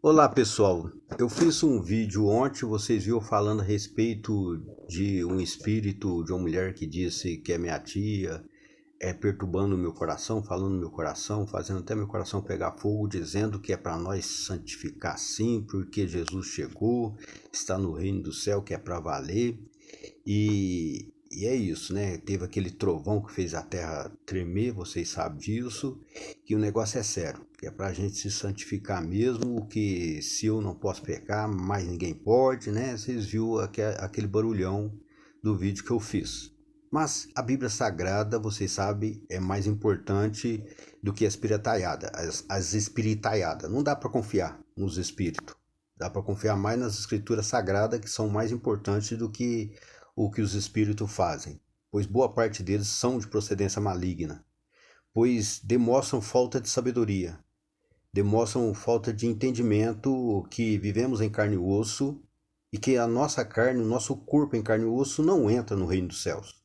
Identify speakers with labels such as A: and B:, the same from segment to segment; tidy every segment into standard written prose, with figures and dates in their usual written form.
A: Olá pessoal, eu fiz um vídeo ontem, vocês viram falando a respeito de um espírito de uma mulher que disse que é minha tia, perturbando o meu coração, falando no meu coração, fazendo até meu coração pegar fogo, dizendo que é para nós santificar sim, porque Jesus chegou, está no reino do céu, que é para valer. E é isso, né? Teve aquele trovão que fez a terra tremer, vocês sabem disso, que o negócio é sério, que é pra gente se santificar mesmo, que se eu não posso pecar, mais ninguém pode, né? Vocês viram aquele barulhão do vídeo que eu fiz. Mas a Bíblia Sagrada, vocês sabem, é mais importante do que a espiritaiada, as espiritaiadas. Não dá para confiar nos espíritos. Dá para confiar mais nas escrituras sagradas, que são mais importantes do que o que os espíritos fazem, pois boa parte deles são de procedência maligna, pois demonstram falta de sabedoria, demonstram falta de entendimento que vivemos em carne e osso e que a nossa carne, o nosso corpo em carne e osso não entra no reino dos céus.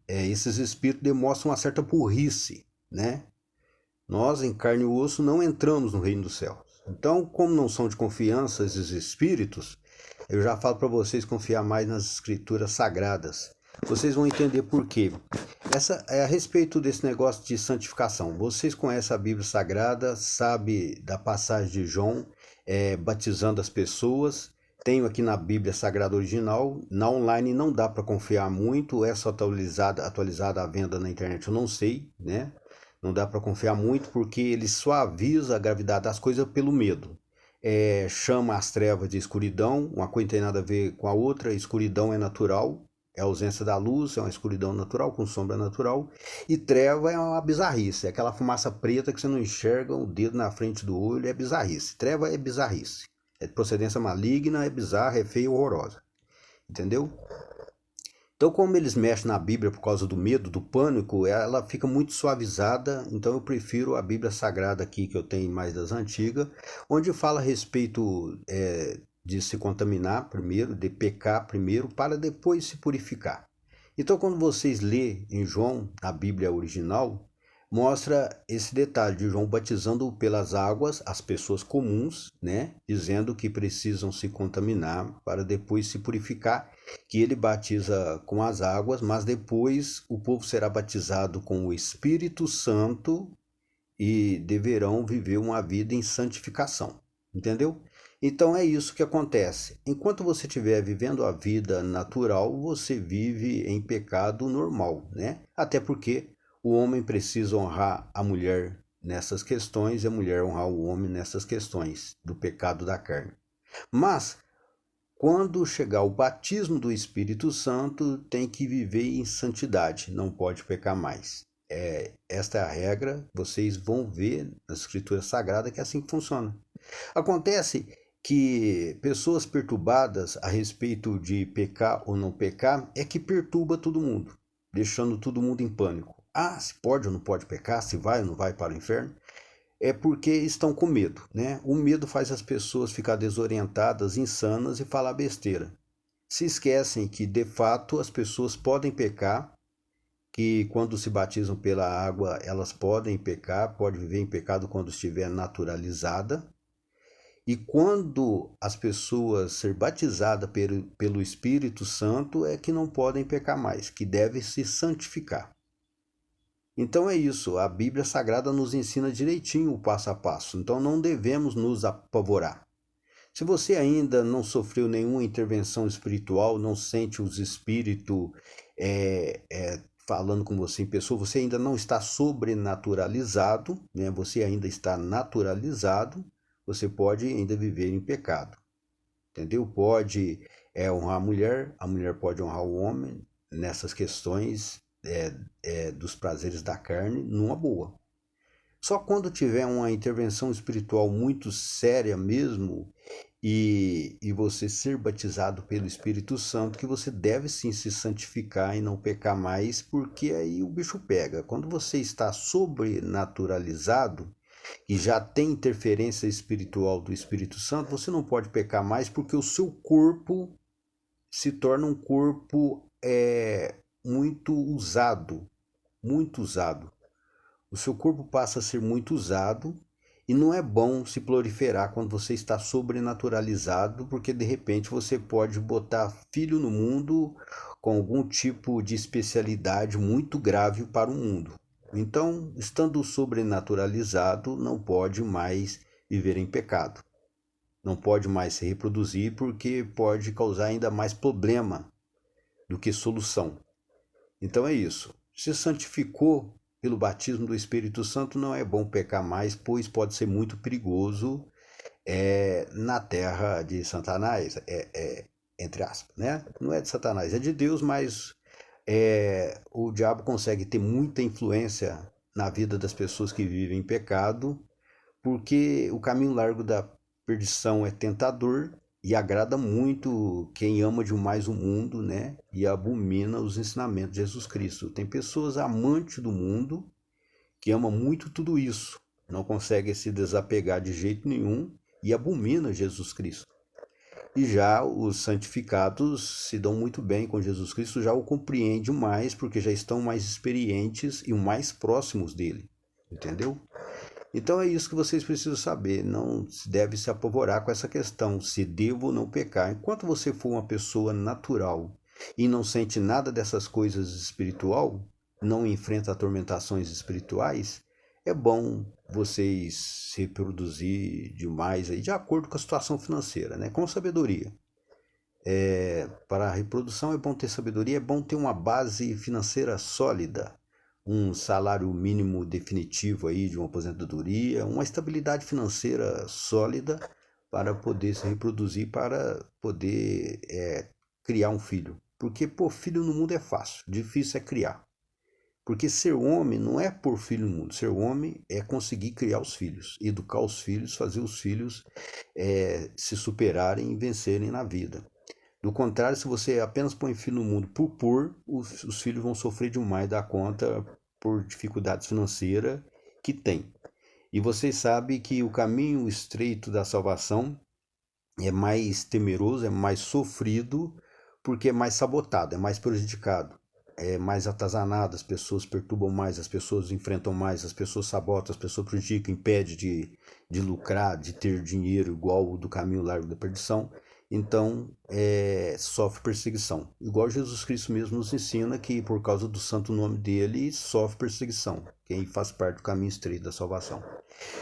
A: Esses espíritos demonstram uma certa burrice, né? Nós, em carne e osso, não entramos no reino dos céus. Então, como não são de confiança esses espíritos, eu já falo para vocês confiar mais nas escrituras sagradas. Vocês vão entender por quê. Essa é a respeito desse negócio de santificação. Vocês conhecem a Bíblia Sagrada, sabe da passagem de João batizando as pessoas. Tenho aqui na Bíblia Sagrada original. Na online não dá para confiar muito. Essa atualizada à venda na internet eu não sei, né? Não dá para confiar muito porque ele suaviza a gravidade das coisas pelo medo. Chama as trevas de escuridão, uma coisa não tem nada a ver com a outra. Escuridão é natural, é a ausência da luz, é uma escuridão natural, com sombra natural. E treva é uma bizarrice, é aquela fumaça preta que você não enxerga o dedo na frente do olho, é bizarrice. Treva é bizarrice, é de procedência maligna, é bizarra, é feia e horrorosa. Entendeu? Então, como eles mexem na Bíblia por causa do medo, do pânico, ela fica muito suavizada. Então, eu prefiro a Bíblia Sagrada aqui, que eu tenho mais das antigas, onde fala a respeito de se contaminar primeiro, de pecar primeiro, para depois se purificar. Então, quando vocês lê em João, na Bíblia original, mostra esse detalhe de João batizando pelas águas as pessoas comuns, né? Dizendo que precisam se contaminar para depois se purificar, que ele batiza com as águas, mas depois o povo será batizado com o Espírito Santo e deverão viver uma vida em santificação. Entendeu? Então é isso que acontece. Enquanto você estiver vivendo a vida natural, você vive em pecado normal, né? Até porque o homem precisa honrar a mulher nessas questões e a mulher honrar o homem nessas questões do pecado da carne. Mas quando chegar o batismo do Espírito Santo, tem que viver em santidade, não pode pecar mais. Esta é a regra, vocês vão ver na Escritura Sagrada que é assim que funciona. Acontece que pessoas perturbadas a respeito de pecar ou não pecar é que perturba todo mundo, deixando todo mundo em pânico. Ah, se pode ou não pode pecar, se vai ou não vai para o inferno. É porque estão com medo, né? O medo faz as pessoas ficar desorientadas, insanas e falar besteira. Se esquecem que, de fato, as pessoas podem pecar, que quando se batizam pela água, elas podem pecar, pode viver em pecado quando estiver naturalizada. E quando as pessoas ser batizadas pelo Espírito Santo, é que não podem pecar mais, que devem se santificar. Então é isso, a Bíblia Sagrada nos ensina direitinho o passo a passo, então não devemos nos apavorar. Se você ainda não sofreu nenhuma intervenção espiritual, não sente os espíritos falando com você em pessoa, você ainda não está sobrenaturalizado, né? Você ainda está naturalizado, você pode ainda viver em pecado, entendeu? Pode honrar a mulher pode honrar o homem nessas questões dos prazeres da carne, numa boa. Só quando tiver uma intervenção espiritual muito séria mesmo e você ser batizado pelo Espírito Santo, que você deve sim se santificar e não pecar mais, porque aí o bicho pega. Quando você está sobrenaturalizado e já tem interferência espiritual do Espírito Santo, você não pode pecar mais porque o seu corpo se torna um corpo muito usado, muito usado. O seu corpo passa a ser muito usado E não é bom se proliferar quando você está sobrenaturalizado, porque de repente você pode botar filho no mundo com algum tipo de especialidade muito grave para o mundo. Então, estando sobrenaturalizado, não pode mais viver em pecado. Não pode mais se reproduzir porque pode causar ainda mais problema do que solução. Então é isso. Se santificou pelo batismo do Espírito Santo, não é bom pecar mais, pois pode ser muito perigoso na terra de Satanás, entre aspas, né? Não é de Satanás, é de Deus, mas o diabo consegue ter muita influência na vida das pessoas que vivem em pecado, porque o caminho largo da perdição é tentador e agrada muito quem ama demais o mundo, né? E abomina os ensinamentos de Jesus Cristo. Tem pessoas amantes do mundo que ama muito tudo isso, não consegue se desapegar de jeito nenhum e abomina Jesus Cristo. E já os santificados se dão muito bem com Jesus Cristo, já o compreendem mais porque já estão mais experientes e mais próximos dele, entendeu? Então é isso que vocês precisam saber. Não se deve se apavorar com essa questão, se devo ou não pecar. Enquanto você for uma pessoa natural e não sente nada dessas coisas espiritual, não enfrenta atormentações espirituais, é bom vocês se reproduzir demais aí, de acordo com a situação financeira, né? Com sabedoria. Para a reprodução é bom ter sabedoria, é bom ter uma base financeira sólida, um salário mínimo definitivo aí de uma aposentadoria, uma estabilidade financeira sólida para poder se reproduzir, para poder criar um filho. Porque pôr filho no mundo é fácil, difícil é criar. Porque ser homem não é pôr filho no mundo, ser homem é conseguir criar os filhos, educar os filhos, fazer os filhos se superarem e vencerem na vida. Do contrário, se você apenas põe filho no mundo por pôr, os filhos vão sofrer demais da conta por dificuldades financeiras que tem. E vocês sabem que o caminho estreito da salvação é mais temeroso, é mais sofrido, porque é mais sabotado, é mais prejudicado, é mais atazanado, as pessoas perturbam mais, as pessoas enfrentam mais, as pessoas sabotam, as pessoas prejudicam, impedem de lucrar, de ter dinheiro igual o do caminho largo da perdição. Então, sofre perseguição. Igual Jesus Cristo mesmo nos ensina que por causa do santo nome dele, sofre perseguição, quem faz parte do caminho estreito da salvação.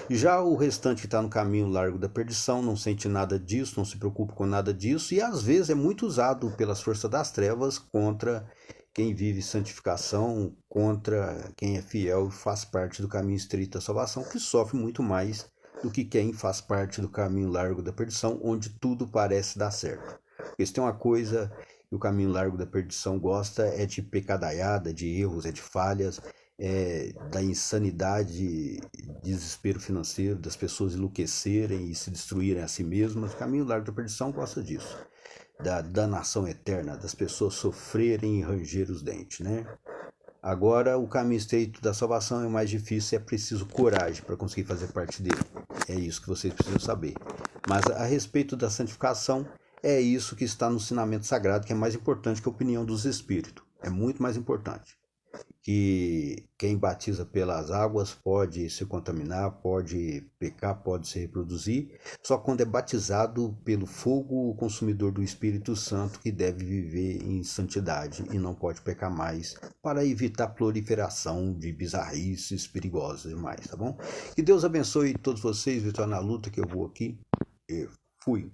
A: Já o restante que está no caminho largo da perdição não sente nada disso, não se preocupa com nada disso e às vezes é muito usado pelas forças das trevas contra quem vive santificação, contra quem é fiel e faz parte do caminho estreito da salvação, que sofre muito mais do que quem faz parte do caminho largo da perdição, onde tudo parece dar certo. Porque se tem uma coisa que o caminho largo da perdição gosta é de pecadaiada, de erros, de falhas, da insanidade, desespero financeiro, das pessoas enlouquecerem e se destruírem a si mesmas. O caminho largo da perdição gosta disso, da danação eterna, das pessoas sofrerem e ranger os dentes, né? Agora, o caminho estreito da salvação é mais difícil, é preciso coragem para conseguir fazer parte dele. É isso que vocês precisam saber. Mas a respeito da santificação, é isso que está no ensinamento sagrado, que é mais importante que a opinião dos espíritos. É muito mais importante. Que quem batiza pelas águas pode se contaminar, pode pecar, pode se reproduzir, só quando é batizado pelo fogo consumidor do Espírito Santo que deve viver em santidade e não pode pecar mais, para evitar proliferação de bizarrices perigosas demais, tá bom? Que Deus abençoe todos vocês, vitória na luta, que eu vou aqui e fui.